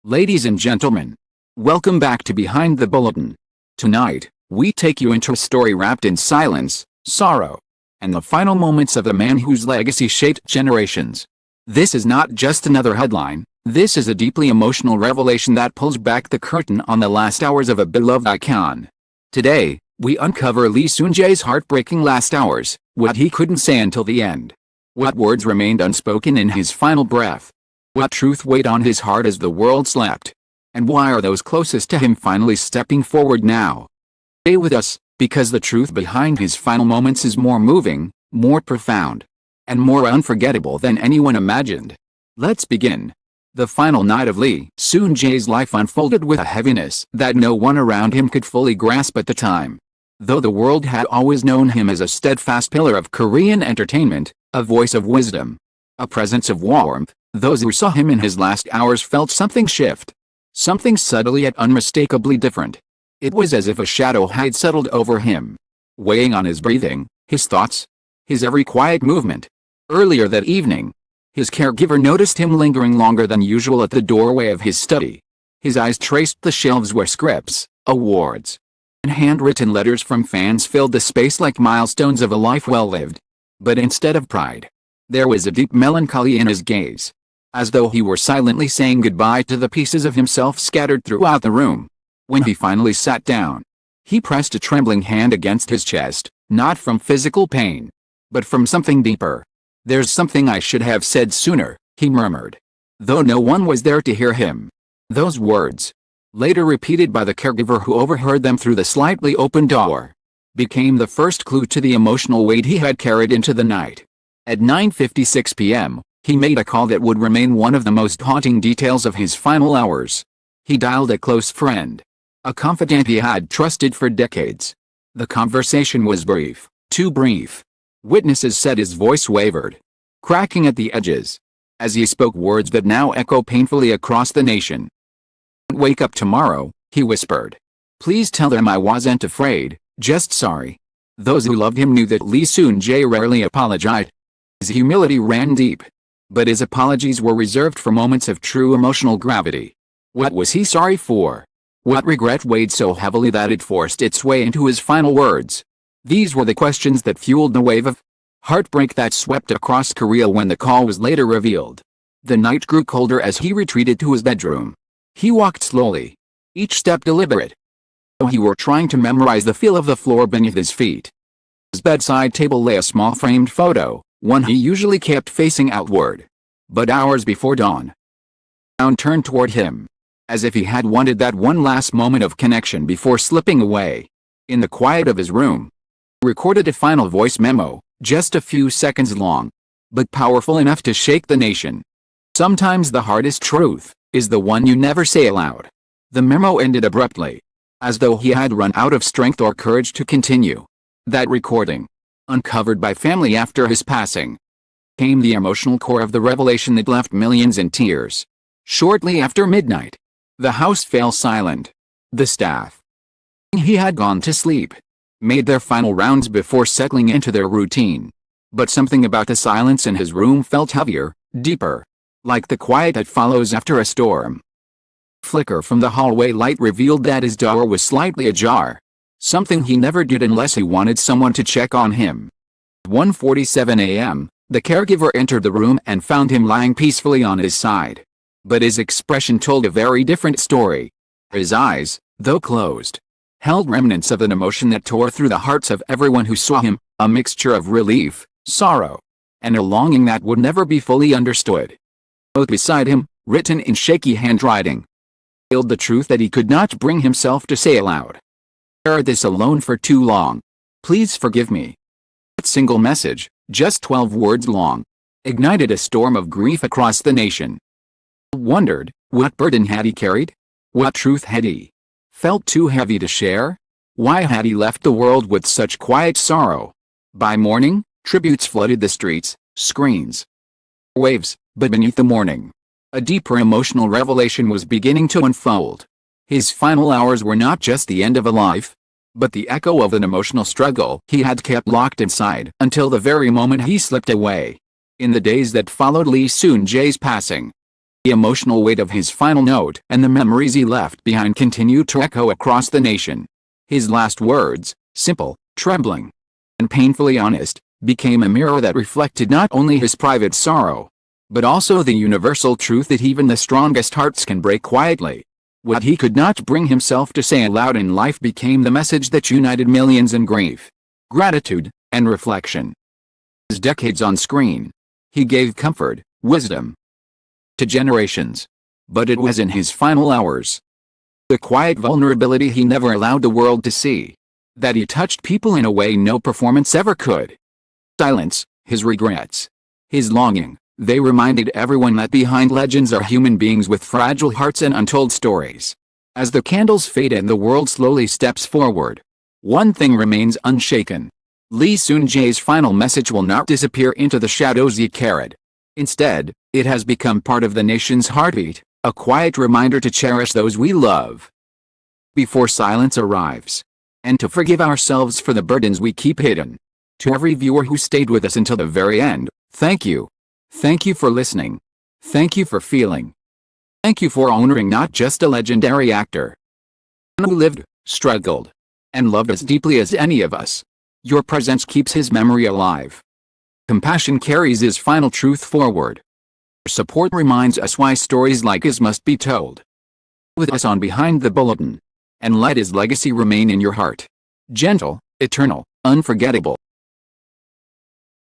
Ladies and gentlemen, welcome back to Behind the Bulletin. Tonight, we take you into a story wrapped in silence, sorrow, and the final moments of a man whose legacy shaped generations. This is not just another headline, this is a deeply emotional revelation that pulls back the curtain on the last hours of a beloved icon. Today, we uncover Lee Soon-jae's heartbreaking last hours, what he couldn't say until the end. What words remained unspoken in his final breath. What truth weighed on his heart as the world slept? And why are those closest to him finally stepping forward now? Stay with us, because the truth behind his final moments is more moving, more profound, and more unforgettable than anyone imagined. Let's begin. The final night of Lee Soon-jae's life unfolded with a heaviness that no one around him could fully grasp at the time. Though the world had always known him as a steadfast pillar of Korean entertainment, a voice of wisdom, a presence of warmth, those who saw him in his last hours felt something shift. Something subtly yet unmistakably different. It was as if a shadow had settled over him, weighing on his breathing, his thoughts, his every quiet movement. Earlier that evening, his caregiver noticed him lingering longer than usual at the doorway of his study. His eyes traced the shelves where scripts, awards, and handwritten letters from fans filled the space like milestones of a life well lived. But instead of pride, there was a deep melancholy in his gaze, as though he were silently saying goodbye to the pieces of himself scattered throughout the room. When he finally sat down, he pressed a trembling hand against his chest, not from physical pain, but from something deeper. "There's something I should have said sooner," he murmured, though no one was there to hear him. Those words, later repeated by the caregiver who overheard them through the slightly open door, became the first clue to the emotional weight he had carried into the night. At 9:56 p.m., he made a call that would remain one of the most haunting details of his final hours. He dialed a close friend, a confidant he had trusted for decades. The conversation was brief, too brief. Witnesses said his voice wavered, cracking at the edges, as he spoke words that now echo painfully across the nation. "Wake up tomorrow," he whispered. "Please tell them I wasn't afraid, just sorry." Those who loved him knew that Lee Soon-jae rarely apologized. His humility ran deep, but his apologies were reserved for moments of true emotional gravity. What was he sorry for? What regret weighed so heavily that it forced its way into his final words? These were the questions that fueled the wave of heartbreak that swept across Korea when the call was later revealed. The night grew colder as he retreated to his bedroom. He walked slowly, each step deliberate, though he were trying to memorize the feel of the floor beneath his feet. His bedside table lay a small framed photo, one he usually kept facing outward. But hours before dawn, Brown turned toward him, as if he had wanted that one last moment of connection before slipping away. In the quiet of his room, he recorded a final voice memo, just a few seconds long, but powerful enough to shake the nation. "Sometimes the hardest truth is the one you never say aloud." The memo ended abruptly, as though he had run out of strength or courage to continue. That recording, uncovered by family after his passing, came the emotional core of the revelation that left millions in tears. Shortly after midnight, the house fell silent. The staff, he had gone to sleep, made their final rounds before settling into their routine. But something about the silence in his room felt heavier, deeper, like the quiet that follows after a storm. Flicker from the hallway light revealed that his door was slightly ajar, something he never did unless he wanted someone to check on him. At 1:47 a.m., the caregiver entered the room and found him lying peacefully on his side. But his expression told a very different story. His eyes, though closed, held remnants of an emotion that tore through the hearts of everyone who saw him, a mixture of relief, sorrow, and a longing that would never be fully understood. Both beside him, written in shaky handwriting, revealed the truth that he could not bring himself to say aloud. "Bear this alone for too long. Please forgive me." That single message, just 12 words long, ignited a storm of grief across the nation. Wondered, what burden had he carried? What truth had he felt too heavy to share? Why had he left the world with such quiet sorrow? By morning, tributes flooded the streets, screens, waves, but beneath the mourning, a deeper emotional revelation was beginning to unfold. His final hours were not just the end of a life, but the echo of an emotional struggle he had kept locked inside until the very moment he slipped away. In the days that followed Lee Soon-jae's passing, The emotional weight of his final note and the memories he left behind continue to echo across the nation. His last words, simple, trembling, and painfully honest, became a mirror that reflected not only his private sorrow, but also the universal truth that even the strongest hearts can break quietly. What he could not bring himself to say aloud in life became the message that united millions in grief, gratitude, and reflection. His decades on screen, he gave comfort, wisdom to generations. But it was in his final hours, the quiet vulnerability he never allowed the world to see, that he touched people in a way no performance ever could. Silence, his regrets, his longing, they reminded everyone that behind legends are human beings with fragile hearts and untold stories. As the candles fade and the world slowly steps forward, one thing remains unshaken. Lee Soon-jae's final message will not disappear into the shadows he carried. Instead, it has become part of the nation's heartbeat, a quiet reminder to cherish those we love before silence arrives, and to forgive ourselves for the burdens we keep hidden. To every viewer who stayed with us until the very end, thank you. Thank you for listening. Thank you for feeling. Thank you for honoring not just a legendary actor who lived, struggled, and loved as deeply as any of us. Your presence keeps his memory alive. Compassion carries his final truth forward. Your support reminds us why stories like his must be told. With us on Behind the Bulletin, and let his legacy remain in your heart. Gentle, eternal, unforgettable.